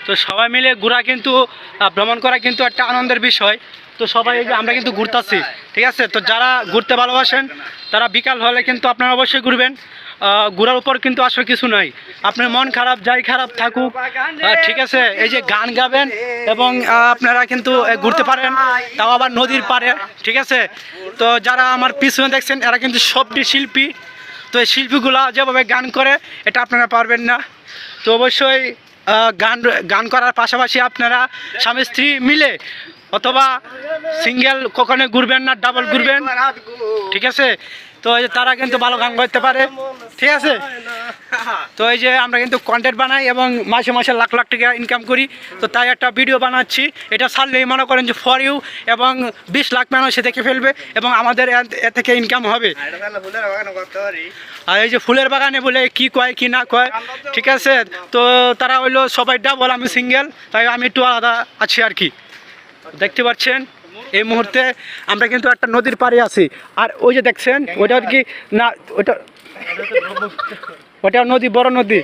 তো সবাই মিলে ঘোরা কিন্তু ভ্রমণ করা কিন্তু একটা আনন্দের বিষয়। তো সবাই আমরা কিন্তু ঘুরতেছি, ঠিক আছে। তো যারা ঘুরতে ভালোবাসেন তারা বিকাল হলে কিন্তু আপনারা অবশ্যই ঘুরবেন। ঘোরার উপর কিন্তু আসলে কিছু নাই, আপনার মন খারাপ যাই খারাপ থাকুক, ঠিক আছে, এই যে গান গাবেন এবং আপনারা কিন্তু ঘুরতে পারেন, তাও আবার নদীর পাড়ে, ঠিক আছে। তো যারা আমার পিছনে দেখছেন এরা কিন্তু সবটি শিল্পী। তো এই শিল্পীগুলা যেভাবে গান করে এটা আপনারা পারবেন না। তো অবশ্যই গান গান করার পাশাপাশি আপনারা স্বামী স্ত্রী মিলে অথবা সিঙ্গেল কখনো ঘুরবেন না, ডাবল ঘুরবেন, ঠিক আছে। তো এই যে তারা কিন্তু ভালো গান করতে পারে, ঠিক আছে। তো এই যে আমরা কিন্তু কন্টেন্ট বানাই এবং মাসে মাসে লাখ লাখ টাকা ইনকাম করি। তো তাই একটা ভিডিও বানাচ্ছি, এটা ছাড়লেই মনে করেন যে ফর ইউ এবং 20 লাখ মানুষ সে দেখে ফেলবে এবং আমাদের এ থেকে ইনকাম হবে। আর এই যে ফুলের বাগানে বলে কি কয় কি না কয়, ঠিক আছে। তো তারা হইলো সবাই ডাবল, আমি সিঙ্গেল, তাই আমি একটু আলাদা আছি আর কি। দেখতে পাচ্ছেন এই মুহূর্তে আমরা কিন্তু একটা নদীর পাড়ে আছি। আর ওই যে দেখছেন ওইটা কি না, ওটা নদী, বড় নদী।